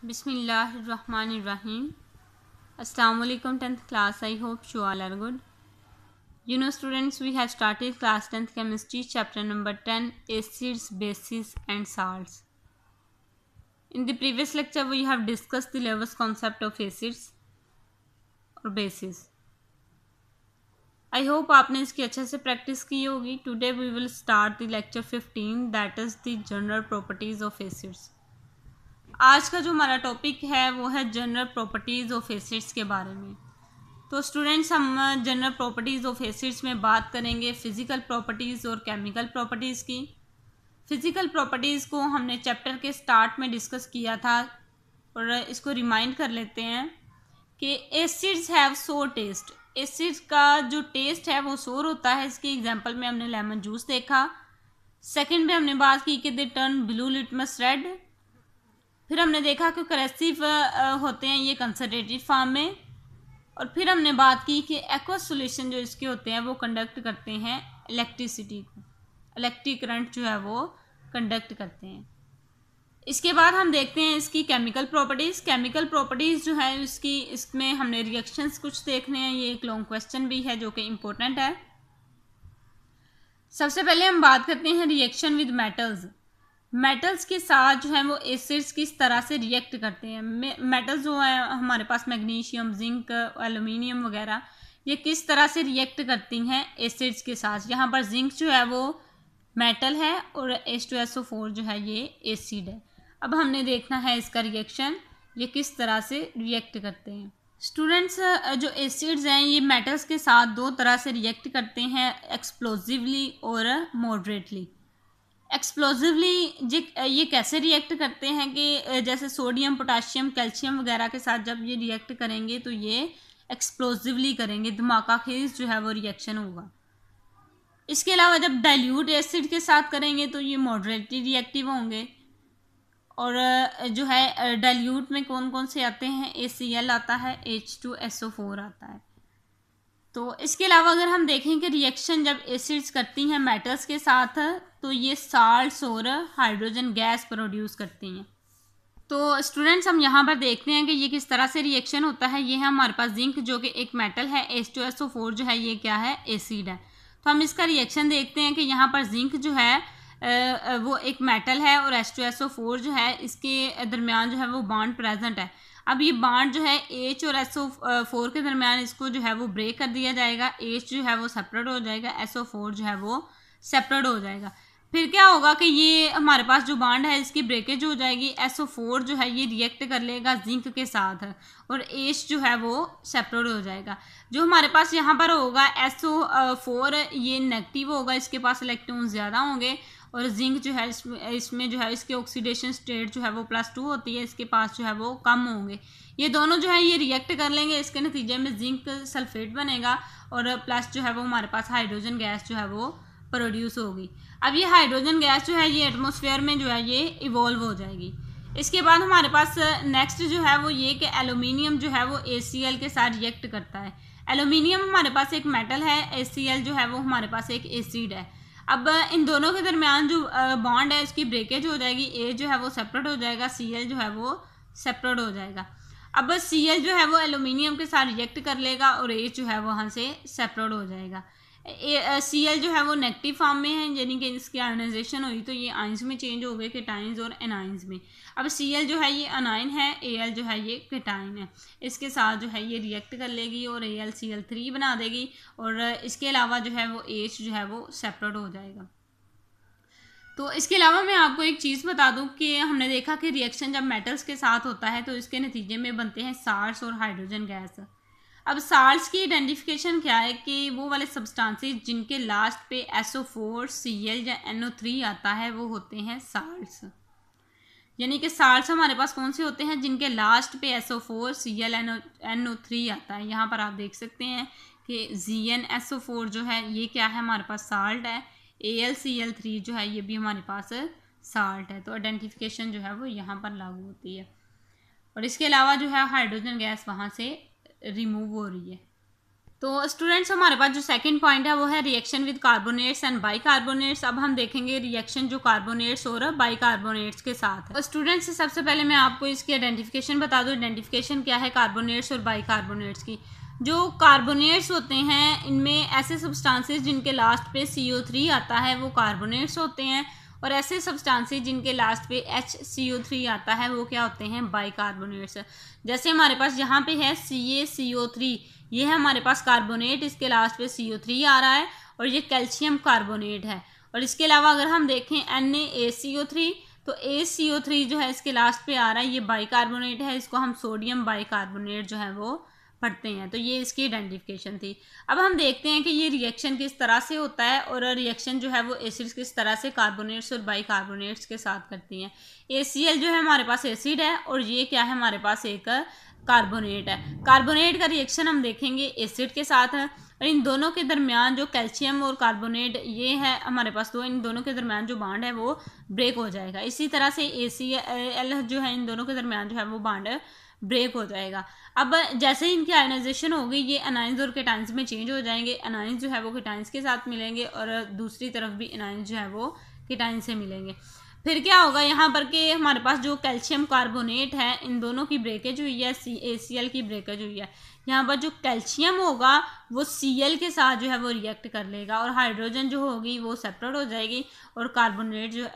Bismillahirrahmanirrahim. Assalamu alaikum 10th class. I hope you all are good. Students, we have started class 10th chemistry chapter number 10, acids, bases and salts. In the previous lecture we have discussed the lowest concept of acids or bases. I hope आपने इसकी अच्छे से practice की होगी. Today we will start the lecture 15, that is the general properties of acids. आज का जो हमारा टॉपिक है वो है जनरल प्रॉपर्टीज़ ऑफ एसिड्स के बारे में. तो स्टूडेंट्स, हम जनरल प्रॉपर्टीज़ ऑफ एसिड्स में बात करेंगे फिज़िकल प्रॉपर्टीज़ और केमिकल प्रॉपर्टीज़ की. फिज़िकल प्रॉपर्टीज़ को हमने चैप्टर के स्टार्ट में डिस्कस किया था और इसको रिमाइंड कर लेते हैं कि एसिड्स हैव सोर टेस्ट. एसिड्स का जो टेस्ट है वो सोर होता है. इसके एग्जांपल में हमने लेमन जूस देखा. सेकंड में हमने बात की कि they turn blue litmus red. फिर हमने देखा कि करेसिव होते हैं ये कंसनट्रेटेड फॉर्म में. और फिर हमने बात की कि एक्वस सॉल्यूशन जो इसके होते हैं वो कंडक्ट करते हैं इलेक्ट्रिसिटी को, इलेक्ट्रिक करंट जो है वो कंडक्ट करते हैं. इसके बाद हम देखते हैं इसकी केमिकल प्रॉपर्टीज़. केमिकल प्रॉपर्टीज़ जो है इसमें हमने रिएक्शंस कुछ देखने हैं. ये एक लॉन्ग क्वेश्चन भी है जो कि इम्पोर्टेंट है. सबसे पहले हम बात करते हैं रिएक्शन विद मेटल्स. मेटल्स के साथ जो है वो एसिड्स किस तरह से रिएक्ट करते हैं. मेटल्स जो है हमारे पास मैग्नीशियम, जिंक, एल्युमिनियम वगैरह, ये किस तरह से रिएक्ट करती हैं एसिड्स के साथ. यहाँ पर जिंक जो है वो मेटल है और H2SO4 जो है ये एसिड है. अब हमने देखना है इसका रिएक्शन, ये किस तरह से रिएक्ट करते हैं. स्टूडेंट्स, जो एसिड्स हैं ये मेटल्स के साथ दो तरह से रिएक्ट करते हैं, एक्सप्लोजिवली और मॉडरेटली. एक्सप्लोजिवली ये कैसे रिएक्ट करते हैं कि जैसे सोडियम, पोटाशियम, कैल्शियम वगैरह के साथ जब ये रिएक्ट करेंगे तो ये एक्सप्लोजिवली करेंगे, धमाका खेज जो है वो रिएक्शन होगा. इसके अलावा जब डाइल्यूट एसिड के साथ करेंगे तो ये मॉडरेटली रिएक्टिव होंगे. और जो है डाइल्यूट में कौन कौन से आते हैं, ACl आता है, H2SO4 आता है. तो इसके अलावा अगर हम देखें कि रिएक्शन जब एसिड्स करती हैं मेटल्स के साथ तो ये साल्ट्स और हाइड्रोजन गैस प्रोड्यूस करती हैं. तो स्टूडेंट्स, हम यहाँ पर देखते हैं कि ये किस तरह से रिएक्शन होता है. ये है हमारे पास जिंक जो कि एक मेटल है, H2SO4 जो है ये क्या है, एसिड है. तो हम इसका रिएक्शन देखते हैं कि यहाँ पर जिंक जो है वो एक मेटल है और H2SO4 जो है इसके दरमियान जो है वो बॉन्ड प्रेजेंट है. अब ये बॉन्ड जो है H और SO4 के दरमियान इसको जो है वो ब्रेक कर दिया जाएगा. H जो है वो सेपरेट हो जाएगा, SO4 जो है वो सेपरेट हो जाएगा. फिर क्या होगा कि ये हमारे पास जो बॉन्ड है इसकी ब्रेकेज हो जाएगी. SO4 जो है ये रिएक्ट कर लेगा जिंक के साथ और H जो है वो सेपरेट हो जाएगा. जो हमारे पास यहाँ पर होगा SO4 ये नेगेटिव होगा, इसके पास इलेक्ट्रॉन ज़्यादा होंगे. और जिंक जो है इसमें जो है इसके ऑक्सीडेशन स्टेट जो है वो +2 होती है, इसके पास जो है वो कम होंगे. ये दोनों जो है ये रिएक्ट कर लेंगे, इसके नतीजे में जिंक सल्फेट बनेगा और प्लस जो है वो हमारे पास हाइड्रोजन गैस जो है वो प्रोड्यूस होगी. अब ये हाइड्रोजन गैस जो है ये एटमॉस्फेयर में जो है ये इवॉल्व हो जाएगी. इसके बाद हमारे पास नेक्स्ट जो है वो ये कि एल्यूमिनियम जो है वो ACl के साथ रिएक्ट करता है. एल्यूमिनियम हमारे पास एक मेटल है, ACl जो है वो हमारे पास एक एसिड है. अब इन दोनों के दरमियान जो बॉन्ड है उसकी ब्रेकेज हो जाएगी, A जो है वो सेपरेट हो जाएगा, Cl जो है वो सेपरेट हो जाएगा. अब Cl जो है वो एल्यूमिनियम के साथ रिएक्ट कर लेगा और H जो है वहाँ से सेपरेट हो जाएगा. Cl जो है वो नेगेटिव फॉर्म में है, यानी कि इसकी आयनाइजेशन हुई तो ये आइंस में चेंज हो गए, केटाइंस और एनाइंस में. अब Cl जो है ये अनाइन है, Al जो है ये केटाइन है. इसके साथ जो है ये रिएक्ट कर लेगी और AlCl3 बना देगी और इसके अलावा जो है वो H जो है वो सेपरेट हो जाएगा. तो इसके अलावा मैं आपको एक चीज़ बता दूं कि हमने देखा कि रिएक्शन जब मेटल्स के साथ होता है तो इसके नतीजे में बनते हैं साल्ट्स और हाइड्रोजन गैस. अब साल्ट्स की आइडेंटिफिकेशन क्या है कि वो वाले सब्सटेंसेस जिनके लास्ट पे SO4, Cl या NO3 आता है वो होते हैं साल्ट्स. यानी कि साल्ट्स हमारे पास कौन से होते हैं, जिनके लास्ट पे SO4, Cl, NO3 आता है. यहाँ पर आप देख सकते हैं कि ZnSO4 जो है ये क्या है, हमारे पास साल्ट है. AlCl3 जो है ये भी हमारे पास साल्ट है. तो आइडेंटिफिकेशन जो है वो यहाँ पर लागू होती है. और इसके अलावा जो है हाइड्रोजन गैस वहाँ से रिमूव हो रही है. तो स्टूडेंट्स हमारे पास जो सेकंड पॉइंट है वो है reaction with carbonates and bicarbonates. अब हम देखेंगे रिएक्शन जो कार्बोनेट्स और बाइकार्बोनेट्स के साथ है। स्टूडेंट्स सबसे पहले मैं आपको इसकी आइडेंटिफिकेशन बता दूं। आइडेंटिफिकेशन क्या है कार्बोनेट्स और बाइकार्बोनेट्स की। जो कार्बोनेट्स होते हैं इनमें ऐसे सब्सटेंसेस जिनके लास्ट पे CO3 आता है वो कार्बोनेट्स होते हैं, और ऐसे सब्सटेंसेस जिनके लास्ट पे HCO3 आता है वो क्या होते हैं, बाइकार्बोनेट्स। जैसे हमारे पास यहाँ पे है CaCO3, ये है हमारे पास कार्बोनेट, इसके लास्ट पे CO3 आ रहा है और ये कैल्शियम कार्बोनेट है। और इसके अलावा अगर हम देखें NaCO3, तो ACO3 जो है इसके लास्ट पे आ रहा है, ये बाइकार्बोनेट है, इसको हम सोडियम बाइकार्बोनेट जो है वो पढ़ते हैं। तो ये इसकी आइडेंटिफिकेशन थी। अब हम देखते हैं कि ये रिएक्शन किस तरह से होता है और रिएक्शन जो है वो एसिड्स किस तरह से कार्बोनेट्स और बाइकार्बोनेट्स के साथ करती हैं। ACl जो है हमारे पास एसिड है और ये क्या है, हमारे पास एक कार्बोनेट है। कार्बोनेट का रिएक्शन हम देखेंगे एसिड के साथ है, और इन दोनों के दरमियान जो कैल्शियम और कार्बोनेट ये है हमारे पास दो, इन दोनों के दरमियान जो बॉन्ड है वो ब्रेक हो जाएगा। इसी तरह से ACl जो है इन दोनों के दरमियान जो है वो बॉन्ड ब्रेक हो जाएगा। अब जैसे ही इनकी आयनाइजेशन होगी ये अनाइंस और केटाइंस में चेंज हो जाएंगे। अनाइंस जो है वो केटाइंस के साथ मिलेंगे और दूसरी तरफ भी अनाइंस जो है वो केटाइंस से मिलेंगे। फिर क्या होगा यहाँ पर कि हमारे पास जो कैल्शियम कार्बोनेट है इन दोनों की ब्रेकेज हुई है, ACl की ब्रेकेज हुई है। यहाँ पर जो कैल्शियम होगा वो Cl के साथ जो है वो रिएक्ट कर लेगा और हाइड्रोजन जो होगी वो सेपरेट हो जाएगी और कार्बोनेट जो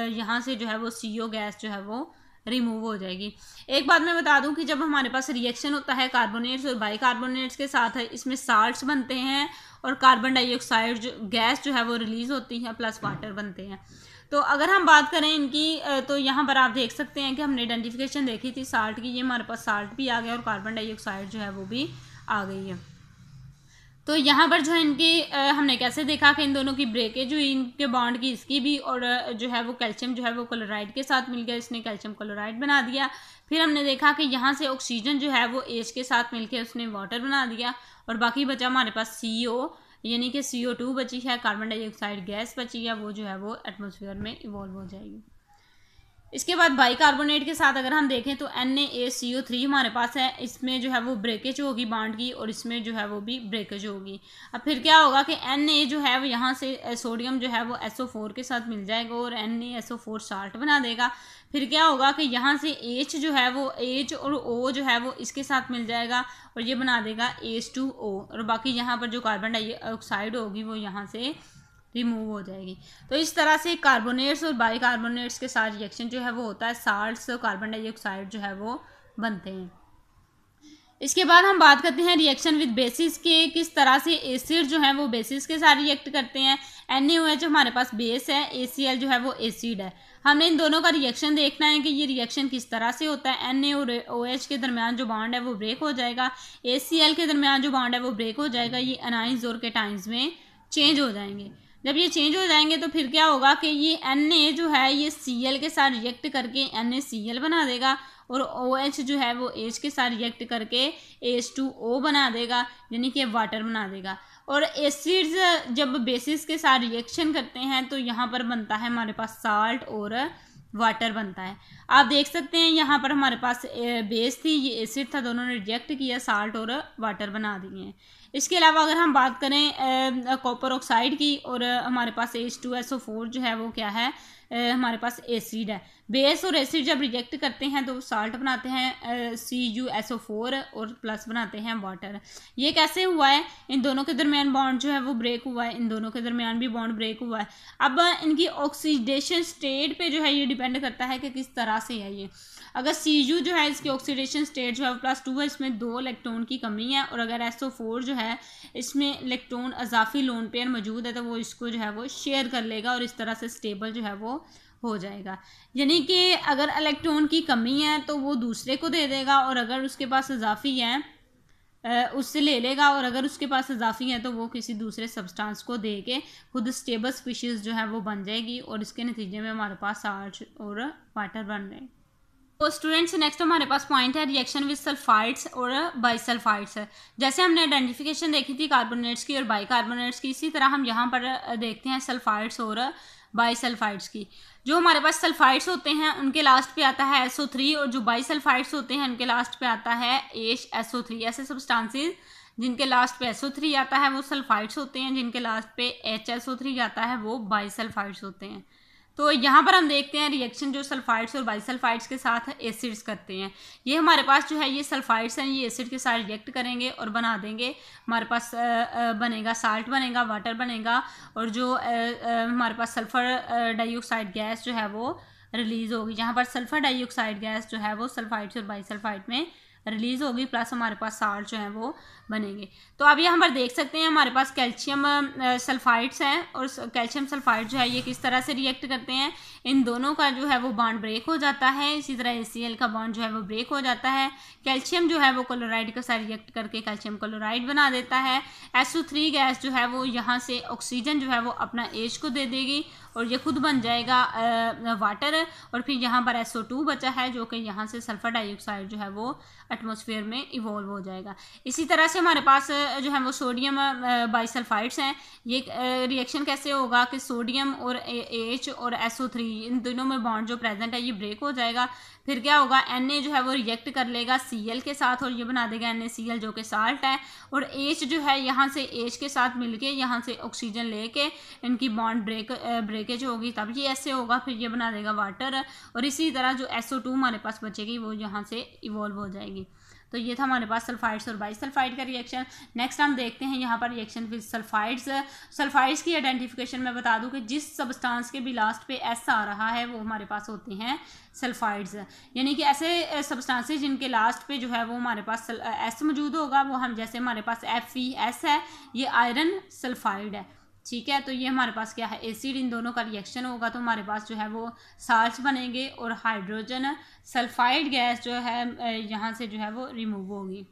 यहाँ से जो है वो CO गैस जो है वो रिमूव हो जाएगी। एक बात मैं बता दूं कि जब हमारे पास रिएक्शन होता है कार्बोनेट्स और बाइकार्बोनेट्स के साथ है, इसमें साल्ट्स बनते हैं और कार्बन डाइऑक्साइड जो गैस जो है वो रिलीज होती है प्लस वाटर बनते हैं। तो अगर हम बात करें इनकी तो यहाँ पर आप देख सकते हैं कि हमने आइडेंटिफिकेशन देखी थी साल्ट की, ये हमारे पास साल्ट भी आ गया और कार्बन डाइऑक्साइड जो है वो भी आ गई है। तो यहाँ पर जो है इनकी हमने कैसे देखा कि इन दोनों की ब्रेकेज हुई, इनके बॉन्ड की, इसकी भी, और जो है वो कैल्शियम जो है वो क्लोराइड के साथ मिल गया, इसने कैल्शियम क्लोराइड बना दिया। फिर हमने देखा कि यहाँ से ऑक्सीजन जो है वो H के साथ मिलकर उसने वाटर बना दिया और बाकी बचा हमारे पास CO यानी कि CO2 बची है, कार्बन डाइऑक्साइड गैस बची है, वो जो है वो एटमॉस्फेयर में इवॉल्व हो जाएगी। इसके बाद बाइकार्बोनेट के साथ अगर हम देखें तो NaCO3 हमारे पास है, इसमें जो है वो ब्रेकेज होगी बॉन्ड की और इसमें जो है वो भी ब्रेकेज होगी। अब फिर क्या होगा कि Na जो है वो यहाँ से सोडियम जो है वो SO4 के साथ मिल जाएगा और NaSO4 साल्ट बना देगा। फिर क्या होगा कि यहाँ से H जो है वो H और O जो है वो इसके साथ मिल जाएगा और ये बना देगा H2O, और बाकी यहाँ पर जो कार्बन डाइऑक्साइड होगी वो यहाँ से रिमूव हो जाएगी। तो इस तरह से कार्बोनेट्स और बाइकार्बोनेट्स के साथ रिएक्शन जो है वो होता है, साल्ट्स और कार्बन डाइऑक्साइड जो है वो बनते हैं। इसके बाद हम बात करते हैं रिएक्शन विद बेसिस के, किस तरह से एसिड जो है वो बेसिस के साथ रिएक्ट करते हैं। NaOH जो हमारे पास बेस है, ACl जो है वो एसिड है। हमने इन दोनों का रिएक्शन देखना है कि ये रिएक्शन किस तरह से होता है। Na और OH के दरमियान जो बॉन्ड है वो ब्रेक हो जाएगा, ACl के दरमियान जो बॉन्ड है वो ब्रेक हो जाएगा, ये अनाइंस और केटाइंस में चेंज हो जाएंगे। जब ये चेंज हो जाएंगे तो फिर क्या होगा कि ये Na जो है ये Cl के साथ रिएक्ट करके NaCl बना देगा और OH जो है वो H के साथ रिएक्ट करके H2O बना देगा, यानी कि वाटर बना देगा। और एसिड्स जब बेसिस के साथ रिएक्शन करते हैं तो यहाँ पर बनता है हमारे पास साल्ट और वाटर बनता है। आप देख सकते हैं यहाँ पर हमारे पास बेस थी, ये एसिड था, दोनों ने रिजेक्ट किया, साल्ट और वाटर बना दिए हैं। इसके अलावा अगर हम बात करें कॉपर ऑक्साइड की, और हमारे पास H2SO4 जो है वो क्या है, हमारे पास एसिड है। बेस और एसिड जब रिजेक्ट करते हैं तो साल्ट बनाते हैं CuSO4 और प्लस बनाते हैं वाटर। ये कैसे हुआ है, इन दोनों के दरमियान बॉन्ड जो है वो ब्रेक हुआ है, इन दोनों के दरमियान भी बॉन्ड ब्रेक हुआ है। अब इनकी ऑक्सीडेशन स्टेट पे जो है ये डिपेंड करता है कि किस तरह से है ये। अगर Cu जो है इसकी ऑक्सीडेशन स्टेट जो है +2 है, इसमें 2 इलेक्ट्रॉन की कमी है, और अगर SO4 जो है इसमें इलेक्ट्रॉन अजाफी लोन पेयर मौजूद है तो वो इसको जो है वो शेयर कर लेगा और इस तरह से स्टेबल जो है वो हो जाएगा। यानी कि अगर इलेक्ट्रॉन की कमी है तो वो दूसरे को दे देगा, और अगर उसके पास अजाफी है उससे ले लेगा, और अगर उसके पास इजाफी है तो वो किसी दूसरे सब्सटेंस को दे के खुद स्टेबल स्पीशीज़ जो है वो बन जाएगी, और इसके नतीजे में हमारे पास साल्ट और वाटर बन रहे हैं। तो स्टूडेंट्स नेक्स्ट हमारे पास पॉइंट है रिएक्शन विद सल्फाइड्स और बाइसल्फाइड्स। जैसे हमने आइडेंटिफिकेशन देखी थी कार्बोनेट्स की और बाइकार्बोनेट्स की, इसी तरह हम यहाँ पर देखते हैं सल्फाइड्स और बाइसल्फाइड्स की। जो हमारे पास सल्फाइड्स होते हैं उनके लास्ट पे आता है SO3, और जो बाइसल्फाइड्स होते हैं उनके लास्ट पे आता है HSO3। ऐसे सब्सटेंसेस जिनके लास्ट पे SO3 आता है वो सल्फाइड्स होते हैं, जिनके लास्ट पे HSO3 आता है वो बाइसल्फाइड्स होते हैं। तो यहाँ पर हम देखते हैं रिएक्शन जो सल्फाइड्स और बाइसल्फाइड्स के साथ एसिड्स करते हैं। ये हमारे पास जो है ये सल्फाइड्स हैं, ये एसिड के साथ रिएक्ट करेंगे और बना देंगे, हमारे पास बनेगा साल्ट बनेगा, वाटर बनेगा, और जो हमारे पास सल्फ़र डाइऑक्साइड गैस जो है वो रिलीज़ होगी। जहाँ पर सल्फ़र डाइऑक्साइड गैस जो है वो सल्फाइड्स और बाइसल्फाइड में रिलीज़ होगी, प्लस हमारे पास साल्ट जो है वो बनेंगे। तो अब यहाँ पर देख सकते हैं हमारे पास कैल्शियम सल्फाइड्स हैं, और कैल्शियम सल्फाइड जो है ये किस तरह से रिएक्ट करते हैं, इन दोनों का जो है वो बॉन्ड ब्रेक हो जाता है। इसी तरह HCl का बॉन्ड जो है वो ब्रेक हो जाता है। कैल्शियम जो है वो क्लोराइड के साथ रिएक्ट करके कैल्शियम क्लोराइड बना देता है। SO3 गैस जो है वो यहाँ से ऑक्सीजन जो है वो अपना H को दे देगी और ये खुद बन जाएगा वाटर, और फिर यहाँ पर SO2 बचा है जो कि यहाँ से सल्फर डाइऑक्साइड जो है वो एटमॉस्फेयर में इवॉल्व हो जाएगा। इसी तरह से हमारे पास जो है वो सोडियम बाइसल्फाइड्स हैं। ये रिएक्शन कैसे होगा कि सोडियम और H और SO3 इन दोनों में बॉन्ड जो प्रेजेंट है ये ब्रेक हो जाएगा। फिर क्या होगा, Na जो है वो रिएक्ट कर लेगा Cl के साथ और ये बना देगा NaCl जो कि साल्ट है, और H जो है यहाँ से H के साथ मिलके यहाँ से ऑक्सीजन लेके इनकी बॉन्ड ब्रेकेज होगी, तब ये ऐसे होगा, फिर ये बना देगा वाटर, और इसी तरह जो SO2 हमारे पास बचेगी वो यहाँ से इवॉल्व हो जाएगी। तो ये था हमारे पास सल्फाइड्स और बाइसल्फाइड का रिएक्शन। नेक्स्ट हम देखते हैं यहाँ पर रिएक्शन विद सल्फाइड्स। सल्फाइड्स की आइडेंटिफिकेशन मैं बता दूं कि जिस सब्सटेंस के भी लास्ट पे S आ रहा है वो हमारे पास होते हैं सल्फाइड्स, यानी कि ऐसे सब्सटेंसेस जिनके लास्ट पे जो है वो हमारे पास S मौजूद होगा, वो हम जैसे हमारे पास FeS है, ये आयरन सल्फाइड है, ठीक है। तो ये हमारे पास क्या है, एसिड, इन दोनों का रिएक्शन होगा तो हमारे पास जो है वो साल्ट्स बनेंगे और हाइड्रोजन सल्फाइड गैस जो है यहाँ से जो है वो रिमूव होगी।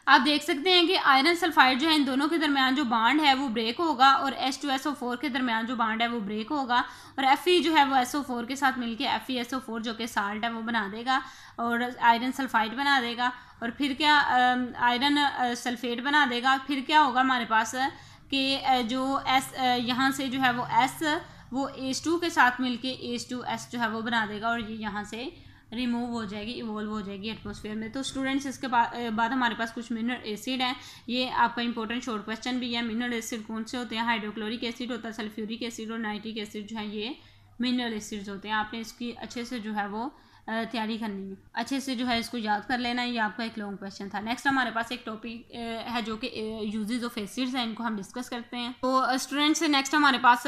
आप देख सकते हैं कि आयरन सल्फाइड जो है इन दोनों के दरमियान जो बॉन्ड है वो ब्रेक होगा, और H2SO4 के दरमियान जो बॉन्ड है वो ब्रेक होगा, और Fe जो है वो SO4 के साथ मिलके FeSO4 जो कि साल्ट है वो बना देगा और आयरन सल्फाइड बना देगा, और फिर क्या आयरन सल्फेट बना देगा। फिर क्या होगा हमारे पास कि जो S यहाँ से जो है वो S वो H2 के साथ मिलके H2S जो है वो बना देगा, और ये यहाँ से रिमूव हो जाएगी, इवॉल्व हो जाएगी एटमॉस्फेयर में। तो स्टूडेंट्स इसके बाद हमारे पास कुछ मिनरल एसिड हैं, ये आपका इंपॉर्टेंट शॉर्ट क्वेश्चन भी है। मिनरल एसिड कौन से होते हैं, हाइड्रोक्लोरिक एसिड होता है, सल्फ्यूरिक एसिड और नाइट्रिक एसिड जो है ये मिनरल एसिड्स होते हैं। आपने इसकी अच्छे से जो है वो तैयारी करनी है, अच्छे से जो है इसको याद कर लेना। ये आपका एक लॉन्ग क्वेश्चन था। नेक्स्ट हमारे पास एक टॉपिक है जो कि यूजेस ऑफ एसिड्स हैं, इनको हम डिस्कस करते हैं। तो स्टूडेंट्स नेक्स्ट हमारे पास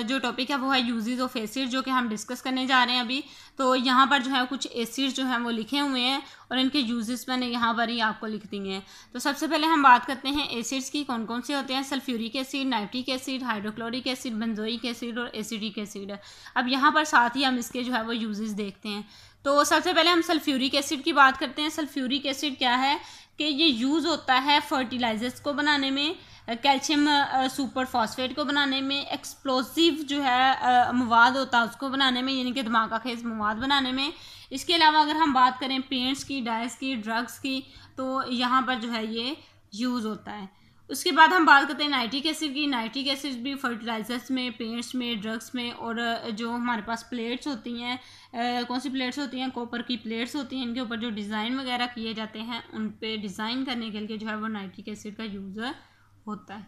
जो टॉपिक है वो है यूजेस ऑफ एसिड, जो कि हम डिस्कस करने जा रहे हैं अभी। तो यहाँ पर जो है कुछ एसिड्स जो हैं वो लिखे हुए हैं और इनके यूजेस मैंने यहाँ पर ही आपको लिख दिए हैं। तो सबसे पहले हम बात करते हैं एसिड्स की, कौन कौन से होते हैं। Sulphuric acid, nitric acid, hydrochloric acid, benzoic acid और एसिडिक एसिड। अब यहाँ पर साथ ही हम इसके जो है वो यूजेस देखते हैं। तो सबसे पहले हम सल्फ्यूरिक एसिड की बात करते हैं। सल्फ्यूरिक एसिड क्या है कि ये यूज़ होता है फर्टिलाइजर्स को बनाने में, कैल्शियम सुपर फॉस्फेट को बनाने में, एक्सप्लोसिव जो है मवाद होता है उसको बनाने में, यानी कि धमाका खेज मवाद बनाने में। इसके अलावा अगर हम बात करें पेंट्स की, डाइस की, ड्रग्स की, तो यहाँ पर जो है ये यूज़ होता है। उसके बाद हम बात करते हैं नाइट्रिक एसिड की। नाइट्रिक एसिड भी फर्टिलाइजर्स में, पेंट्स में, ड्रग्स में, और जो हमारे पास प्लेट्स होती हैं, कौन सी प्लेट्स होती हैं, कॉपर की प्लेट्स होती हैं, इनके ऊपर जो डिज़ाइन वगैरह किए जाते हैं उन पे डिज़ाइन करने के लिए जो है वो नाइट्रिक एसिड का यूज़ होता है।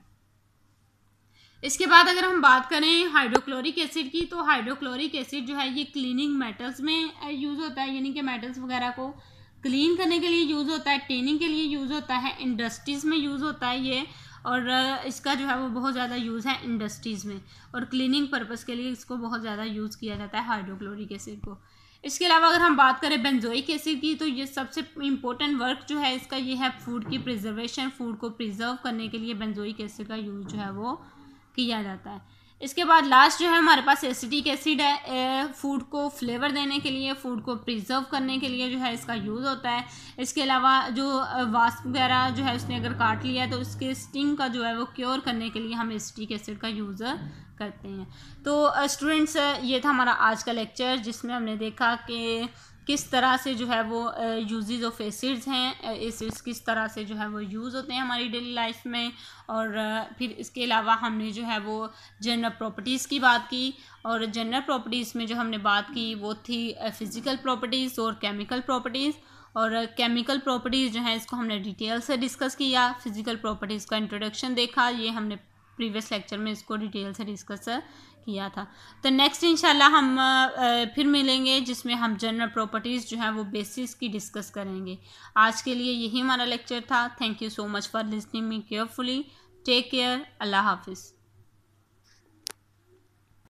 इसके बाद अगर हम बात करें हाइड्रोक्लोरिक एसिड की, तो हाइड्रोक्लोरिक एसिड जो है ये क्लीनिंग मेटल्स में यूज़ होता है, यानी कि मेटल्स वगैरह को क्लीन करने के लिए यूज़ होता है, टेनिंग के लिए यूज़ होता है, इंडस्ट्रीज़ में यूज़ होता है ये, और इसका जो है वो बहुत ज़्यादा यूज़ है इंडस्ट्रीज़ में, और क्लीनिंग पर्पस के लिए इसको बहुत ज़्यादा यूज़ किया जाता है हाइड्रोक्लोरिक एसिड को। इसके अलावा अगर हम बात करें बेंजोइक एसिड की, तो ये सबसे इम्पोर्टेंट वर्क जो है इसका ये है फूड की प्रिजर्वेशन, फूड को प्रिजर्व करने के लिए बेंजोइक एसिड का यूज़ जो है वो किया जाता है। इसके बाद लास्ट जो है हमारे पास एसिटिक एसिड है, फूड को फ्लेवर देने के लिए, फूड को प्रिजर्व करने के लिए जो है इसका यूज़ होता है। इसके अलावा जो वास्प वगैरह जो है उसने अगर काट लिया है तो उसके स्टिंग का जो है वो क्योर करने के लिए हम एसिटिक एसिड का यूज़ करते हैं। तो स्टूडेंट्स ये था हमारा आज का लेक्चर, जिसमें हमने देखा कि किस तरह से जो है वो यूजेस ऑफ एसिड्स हैं, एसिड्स किस तरह से जो है वो यूज़ होते हैं हमारी डेली लाइफ में। और फिर इसके अलावा हमने जो है वो जनरल प्रॉपर्टीज़ की बात की, और जनरल प्रॉपर्टीज़ में जो हमने बात की वो थी फिज़िकल प्रॉपर्टीज़ और केमिकल प्रॉपर्टीज़। और केमिकल प्रॉपर्टीज़ जो है इसको हमने डिटेल से डिस्कस किया, फिज़िकल प्रॉपर्टीज़ का इंट्रोडक्शन देखा, ये हमने प्रीवियस लेक्चर में इसको डिटेल से डिस्कस किया था। तो नेक्स्ट इंशाल्लाह हम फिर मिलेंगे जिसमें हम जनरल प्रॉपर्टीज़ जो है वो बेसिस की डिस्कस करेंगे। आज के लिए यही हमारा लेक्चर था। Thank you so much for listening me carefully. Take care. अल्लाह हाफिज़।